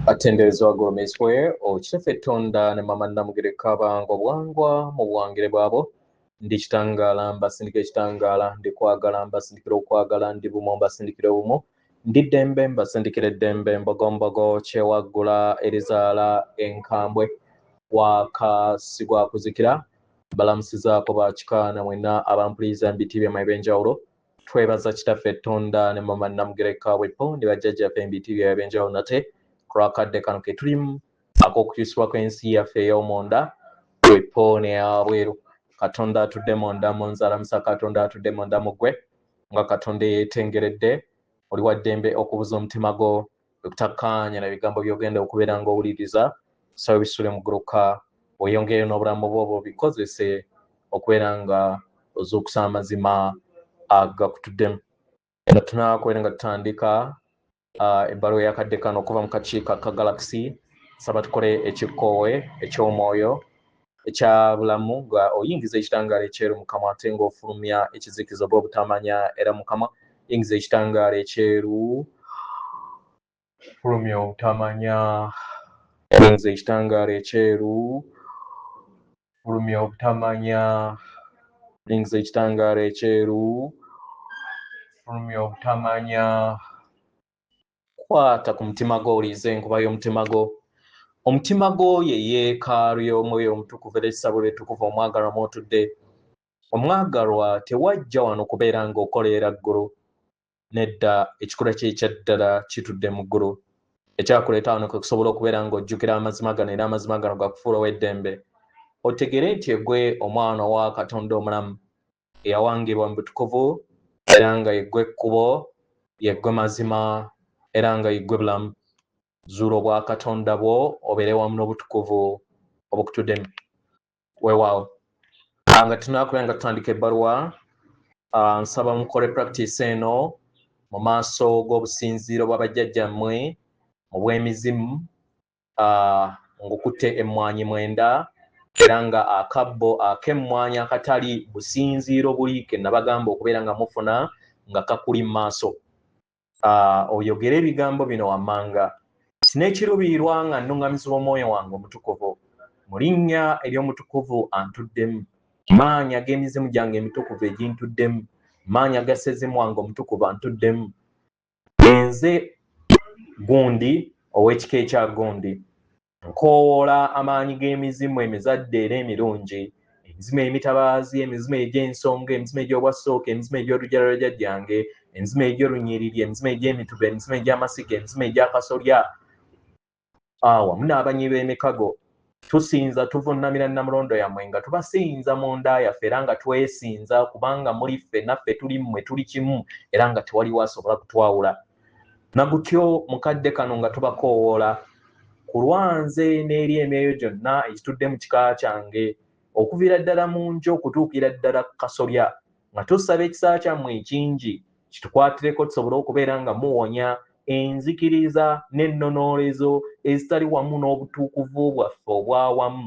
Atenderezwa wa Gurumei Square okisefe tonda ne mama namugereka bango bwangwa mu buwangire bwabo ndi kitangala mbasindika ekitangala ndi kwagala mbasindikira okwagala ndi bumo mbasindikira bumo ndi ddembe mbasindikira eddembe mbogombogo kyewaggula erizaala enkambwe wakasigwa kuzikira balamusizaako bakikaana mwenna abampuliza mbitibye ebyenjawulo twebaza kitaffe tonda ne mama namugereka bwepo ndi bajjajjaffe mbitibye ebyenjawulo nate kulwakadde kano ke tulimu ak'okukyusibwa kw'ensi yaffe ey'omonda bwepoone abweru katonda atudde monda mu nzalamusa katonda atudde monda mu ggwe nga katonda yeetengeredde oli wa ddembe okubuza omutima gwo okutakkaanya na bigambo by'ogenda okubeera ng'owuliriza sawe bisule mu gguluka oyongeeyo n'obulamu bwo bikozese okubeera nga ozuukusa amazima agakutuddemu nga tunaakubeera nga tutandika ebbaluwa yakadde kano okuva mu kakiiko ka galaxy saba tukole ekikoowe eky'omwoyo ekyabulamu nga oyingiza ekitangaala ekyeru mukama ate ng'ofulumya ekizikizo oba obutamanya era mukama yingiza ekitangaala ekyeru fulumya obutamanya yingiza ekitangaala ekyeru fulumya obutamanya yingiza ekitangaala ekyeru fulumya obutamanya kwata ku mutima gwo oliiza enkuba y'omutima gwo omutima gwo ye yeekaalu y'omwoyo omutukuvu era essabo ly'ettukuvu omwagalwa mw'otudde omwagalwa tewajja wano kubeera ng'okoleera ggulu nedda ekikula kye ekyaddala kitudde mu ggulu ekyakuleeta wano kwe kusobola okubeera ng'ojjukira amazima gano era amazima gano gakufuula ow'eddembe otegere nti eggwe omwana wa katonda omulamu eyawangibwa mu butukuvu era nga yeggwe ekkubo yeggwe mazima era nga yeggwe bulamu zuula obwa katonda bwo obeere wamu n'obutukuvu obukutuddemu weewaawo nga tunaakubeera nga tutandika ebbaluwa nsaba mukole practice eno mu maaso g'obusinziiro bw'abajjajjammwe mu bw'emizimu ng'okutte emmwanyi 9 era nga akabbo ak'emmwanyi akatali businziiro buli ke nabagamba okubeera nga mufuna nga kakuli mu maaso oyogere ebigambo bino wammanga sinekirubiirwa nga nnuŋŋamizibwa omwoyo wange omutukuvu mu linnya ery'omutukuvu antuddemu maanyi ag'emizimu gyange emitukuvu egintuddemu maanyi agasezimu wange omutukuvu antuddemu nze gundi ow'ekika ekya gundi nkoowoola amaanyi g'emizimu emizadde era emirungi emizimu emitabaazi emizimu egy'ensonga emizimu egy'obwasooka emizimu egy'olujja lwajjajjange emizimu egy'olunyiriri emizimu egy'emituba emizimu egy'amasiga emizimu egy'akasolya wamu n'abanyi b'emikago tusinza tuvunnamira namulondo yammwe nga tubasinza mu nda yaffe era nga twesinza kubanga muri ffe naffe tuli mmwe tuli kimu era nga tewaliwo asobola kutwawula nagutyo mukadde kano nga tubakoowoola ku lwanze n'eri emyoyo gyonna ekitudde mu kika kyange okuviira ddala mu nju okutuukira ddala ku kasolya nga tusaba ekisa kyammwe ekingi kitukwatireko tusobole okubeera nga muwonya enzikiriza n'ennonoolezo ezitali wamu n'obutuukuvu bwaffe obwawamu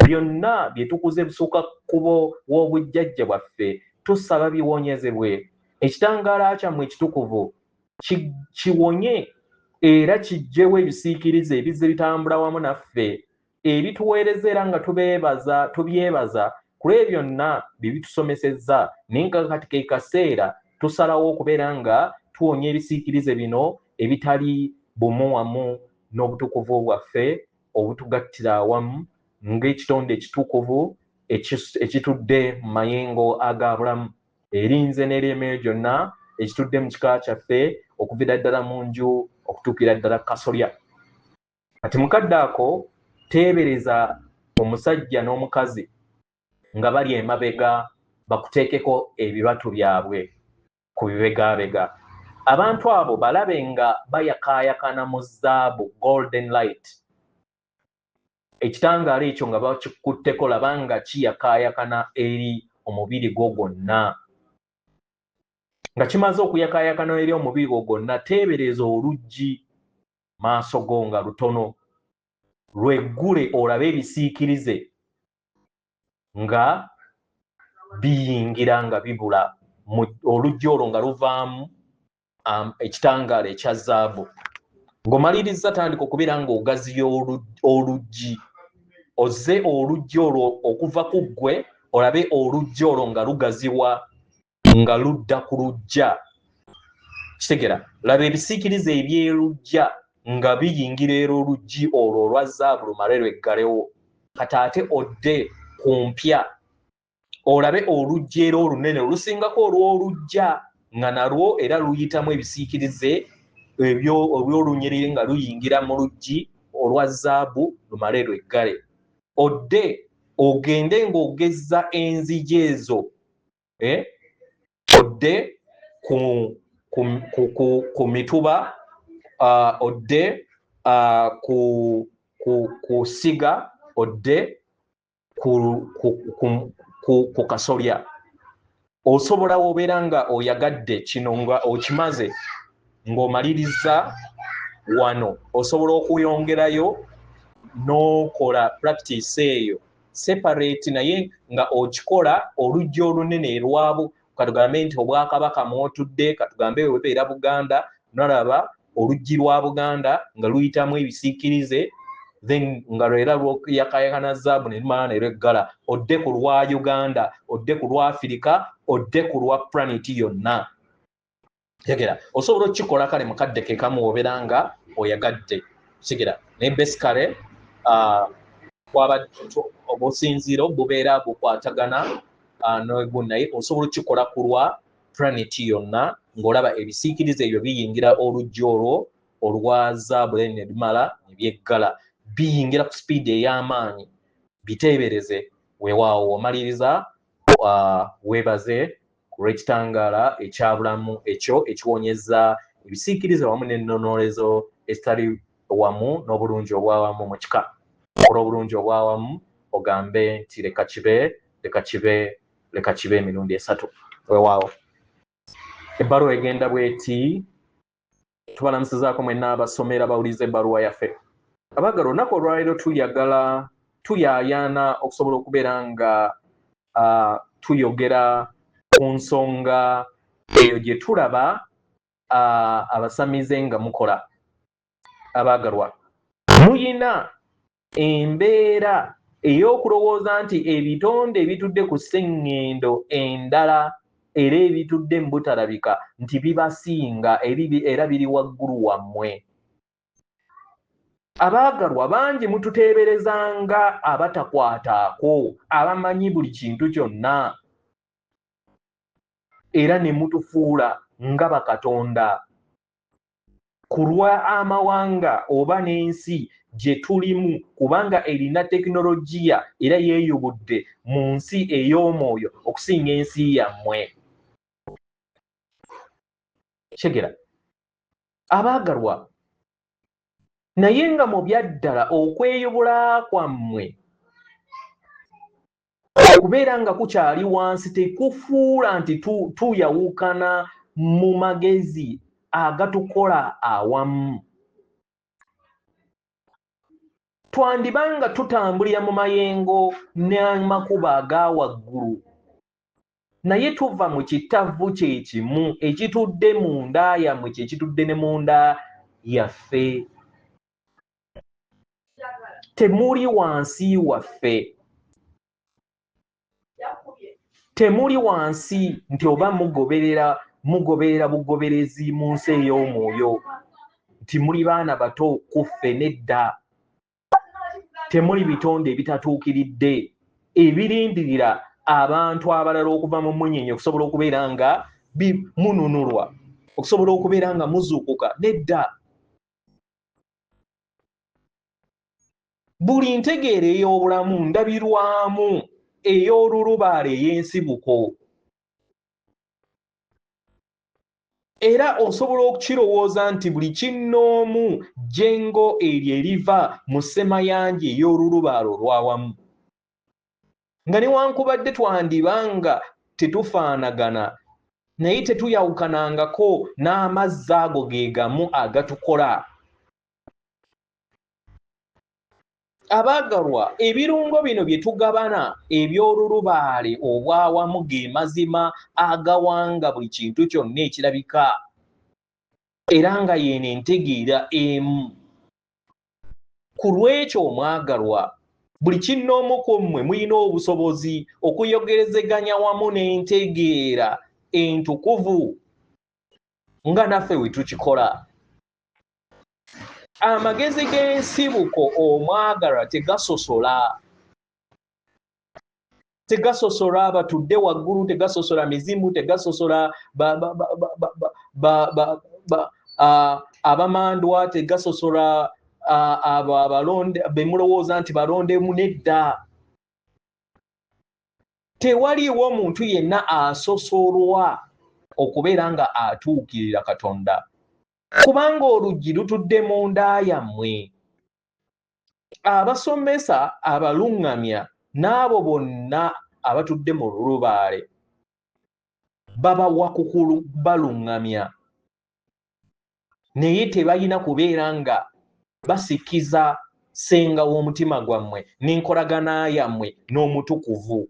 byonna bye tukuze busukka kkubo w'obujjajja bwaffe tusaba biwonyezebwe ekitangaala kyammwe ekitukuvu kiwonye era kijjewo ebisiikirize ebizze bitambula wamu naffe ebituweereza era nga tubyebaza ku lwe byonna bye bitusomesezza naye nga kati ke kaseera tusalawo okubeera nga tuwonya ebisiikirize bino ebitali bumu wamu n'obutukuvu bwaffe obutugattira awamu ng'ekitonde ekitukuvu ekitudde mu mayengo aga bulamu erinze n'ery'emyoyo gyonna ekitudde mu kika kyaffe okuviira ddala mu nju okutuukira ddala kasolya kati mukadde ako teebereza omusajja n'omukazi nga bali emabega bakuteekeko ebibatu byabwe ku bibegabega abantu abo balabe nga bayakaayakana mu zaabu golden light ekitangaala ekyo nga bakikutteko laba nga kiyakaayakana eri omubiri gwo gwonna nga kimaze okuyakaayakana eri omubiri gwo gwonna teebereza oluggi maaso go nga lutono lweggule olabe ebisiikirize nga biyingira nga bibula oluggi olwo nga luvaamu ekitangaala ekya zaabu ng'omaliriza tandika okubeera ng'ogaziya oluggi ozze oluggi olwo okuva ku ggwe olabe oluggi olwo nga lugaziwa nga ludda ku lujja kitegera laba ebisiikirize ebyerujja nga biyingira era oluggi olwo olwa zaabu lumale lweggalewo kati ate odde ku mpya olabe oluggi era olunene olusingako olw'olujja nga nalwo era luyitamu ebisiikirize ebyolunyiriri nga luyingira mu luggi olwa zaabu lumale lweggale odde ogende ng'ogezza enzigi ezo odde ku mituba odde ku siga odde ku kasolya osobola obeera nga oyagadde kino nga okimaze ng'omaliriza wano osobola okuyongerayo n'okola practice eyo separate naye nga okikola oluggi olunene erwabo katugambe nti obwakabaka mwotudde katugambe webeera Buganda nalaba oluggi lwa Buganda nga luyitamu ebisiikirize then nga lwera lwakayakana zaabu ne lumala ne lweggala odde ku lwa Uganda odde ku lwa Afirika odde ku lwa planet yonna tegera osobola okukikola kale mukadde ke kamu obeera nga oyagadde tegera naye basically obusinziiro bubeera bukwatagana naye osobola okukikola ku lwa planet yonna ng'olaba ebisiikirize ebyo biyingira oluggi olwo olwa zaabu ne lumala ne byeggala biyingira ku sipiidi ey'amaanyi biteebereze weewaawo omaliriza weebaze ku lw'ekitangaala ekyabulamu ekyo ekiwonyeza ebisiikirize wamu n'ennonolezo ezitali wamu n'obulungi obwawamu mu kika okola obulungi obwawamu ogambe nti leka kibe emirundi 3 weewaawo ebbaluwa egenda bweti tubalamusizaako mwenna abasomera bawuliza ebbaluwa yaffe abagala olunaku olwaleero tuyaayaana okusobola okubeera nga tuyogera ku nsonga eyo gye tulaba abasamize nga mukola abaagalwa muyina embeera ey'okulowooza nti ebitonde ebitudde ku sseŋŋendo endala era ebitudde mu butalabika nti bibasinga era biri waggulu wammwe abaagalwa bangi mututeeberezanga abatakwataako abamanyi buli kintu kyonna era ne mutufuula nga bakatonda ku lwa amawanga oba n'ensi gye tulimu kubanga erina tekinologiya era yeeyubudde mu nsi ey'omwoyo okusinga ensi yammwe kyegera abaagalwa naye nga mu byaddala okweyubula kwammwe okubeera nga kukyali wansi tekufuula nti tuyawukana mu magezi agatukola awamu twandibanga tutambulira mu mayengo n'amakubo aga waggulu naye tuva mu kitavu kye kimu ekitudde mu nda yammwe kye kitudde ne mu nda yaffe temuli wansi waffe temuli wansi nti oba mugoberera bugoberezi mu nsi ey'omwoyo nti muli baana bato kuffe nedda temuli bitonde ebitatuukiridde ebirindirira abantu abalala okuva mu munyenye okusobola okubeera nga mununulwa okusobola okubeera nga muzuukuka nedda buli ntegeero ey'obulamu ndabirwamu ey'olulubaale ey'ensibuko era osobola okukirowooza nti buli kinnoomu jjengo eryo eriva mu ssemayanja ey'olulubaale olwawamu nga newankubadde twandibanga tetufaanagana naye tetuyawukanangako n'amazzi ago ge gamu agatukola abaagalwa ebirungo bino bye tugabana eby'olulubaale obwawamu ge mazima agawanga buli kintu kyonna ekirabika era nga yeno entegeera emu. Ku lw'ekyo omwagalwa, buli kinnoomu ku mmwe mulina obusobozi okuyogerezeganya wamu n'entegeera entukuvu nga naffe we tukikola. Amagezi g'ensibuko omwagalwa tegasosola. Tegasosola abatudde waggulu, tegasosola mizimu, tegasosola abamandwa, tegasosola abo abalonde be mulowooza nti balondemu. Nedda. Tewaliiwo omuntu yenna asosolwa okubeera nga atuukirira Katonda, kubanga oluggi lutudde mu nda yammwe. Abasomesa abaluŋŋamya n'abo bonna abatudde mu lulubaale babawa kukulu baluŋŋamya, naye tebalina kubeera nga basikiza ssenga w'omutima gwammwe n'enkolagana yammwe n'omutukuvu.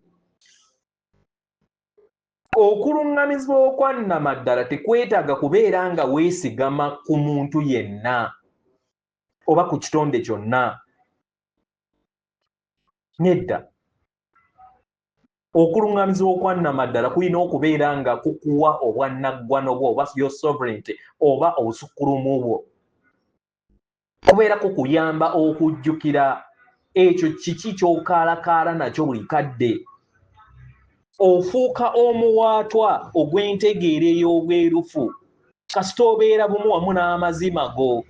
Okuluŋŋamizibwa okwannamaddala tekwetaaga kubeera nga weesigama ku muntu yenna oba ku kitonde kyonna. Nedda. Okuluŋŋamizibwa okwannamaddala kulina okubeera nga kukuwa obwannaggwano bwo oba your sovereignty oba obusukkulumu bwo. Kubeera kukuyamba okujjukira ekyo kiki ky'okaalakaala nakyo buli kadde. Ofuuka omuwaatwa ogw'entegeera ey'obwerufu kasita obeera bumu wamu n'amazima go,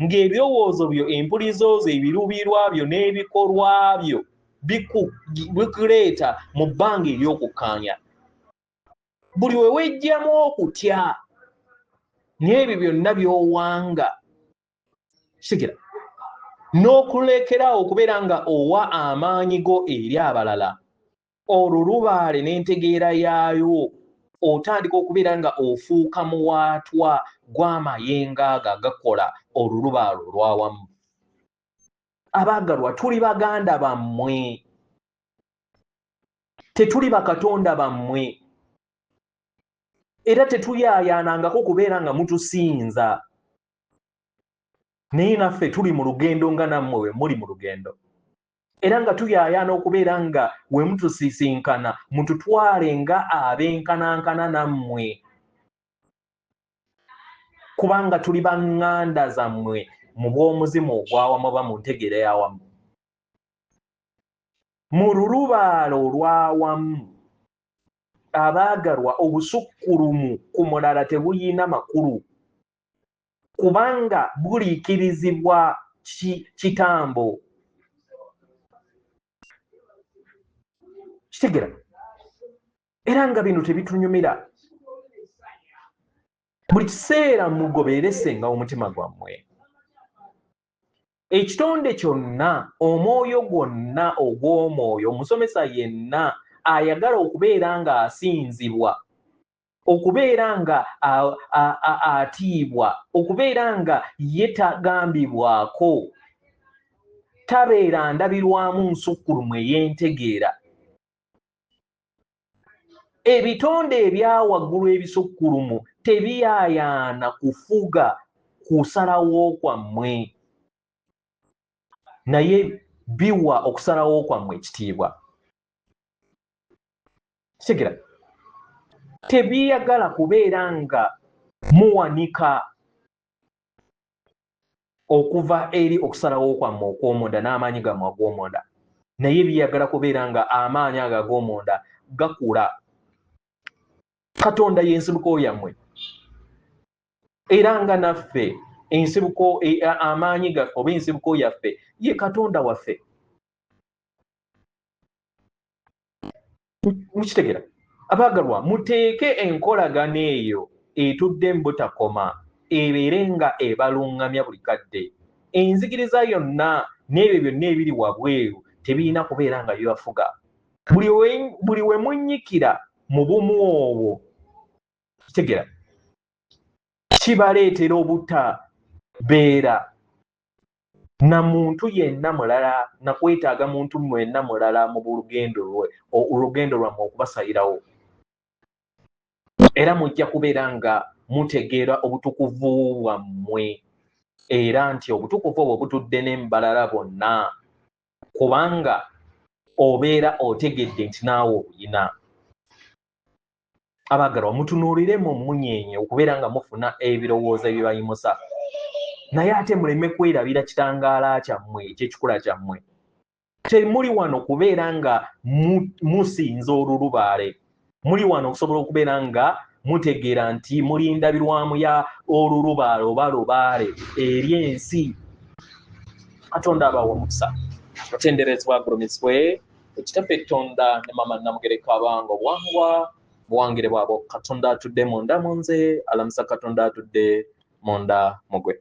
ng'ebirowoozo byo, empulizo zo, ebirubirwa byo n'ebikolwa byo bikuleeta mu bbanga ery'okukkaanya. Buli we wejjamu okutya n'ebyo byonna by'owanga, kitegeera, n'okulekerawo okubeera nga owa amaanyi go eri abalala, olulubaale n'entegeera yaayo otandika okubeera nga ofuuka muwaatwa gw'amayengo ago agakola olulubaale olwawamu. Abaagalwa, tuli baganda bammwe, tetuli bakatonda bammwe, era tetuyaayaanangako kubeera nga mutusinza, naye naffe tuli mu lugendo nga nammwe we muli mu lugendo, era nga tuyaayaana okubeera nga we mutusisinkana mututwale nga ab'enkanankana nammwe, kubanga tuli baŋŋanda zammwe mu bw'omuzimu ogwawamu oba mu ntegeera y'awamu. Mu lulubaale olwawamu, abaagalwa, obusukkulumu ku mulala tebuyina makulu, kubanga buliikirizibwa kitambo. Kitegeera? Era nga bino tebitunyumira. Buli kiseera mugoberere ssenga w'omutima gwammwe. Ekitonde kyonna, omwoyo gwonna ogw'omwoyo, omusomesa yenna ayagala okubeera nga asinzibwa, okubeera nga atiibwa, okubeera nga ye tagambibwako, tabeera ndabirwamu nsukkulumu ey'entegeera. Ebitonde ebyawaggulu ebisukkulumu tebiyaayaana kufuga kusalawo kwammwe, naye biwa okusalawo kwammwe ekitiibwa. Kitegeera? Tebiyagala kubeera nga muwanika okuva eri okusalawo kwammwe okw'omunda n'amaanyi gammwe ag'omunda, naye biyagala kubeera nga amaanyi ago ag'omunda gakula. Katonda y'ensibuko yammwe, era nga naffe ensibuko amaanyi gaffe oba ensibuko yaffe ye Katonda waffe. Mukitegeera? Abaagalwa, muteeke enkolagana eyo etudde mu butakoma ebeere nga ebaluŋŋamya buli kadde. Enzikiriza yonna n'ebyo byonna ebiri wabweru tebirina kubeera nga bibafuga. Buli we munnyikira mu bumu obwo, kitegeera, kibaleetera obutabeera na muntu yenna mulala, na kwetaaga muntu mwenna mulala mu olugendo lwammwe okubasalirawo. Era mujja kubeera nga mutegeera obutukuvu bwammwe era nti obutukuvu obwo butudde n'embalala bonna kubanga obeera otegedde nti naawe obuyina. Abaagalwa mutunuulire mu munyenye okubeera nga mufuna ebirowoozo ebibayimusa naye ate muleme kwerabira kitangaala kyammwe ekyekikula kyammwe. Temuli wano kubeera nga musinza olulubaale, muli wano okusobola okubeera nga mutegeera nti muli ndabirwamu ya olulubaale oba lubaale eri ensi. Katonda abawa omukisa, otenderezebwa agulumizibwe ekitaffe Katonda ne Maama Namugereka abanga obuwangwa buwangire bwabo. Katonda atudde munda mu nze, alamusa Katonda atudde munda mu gwe.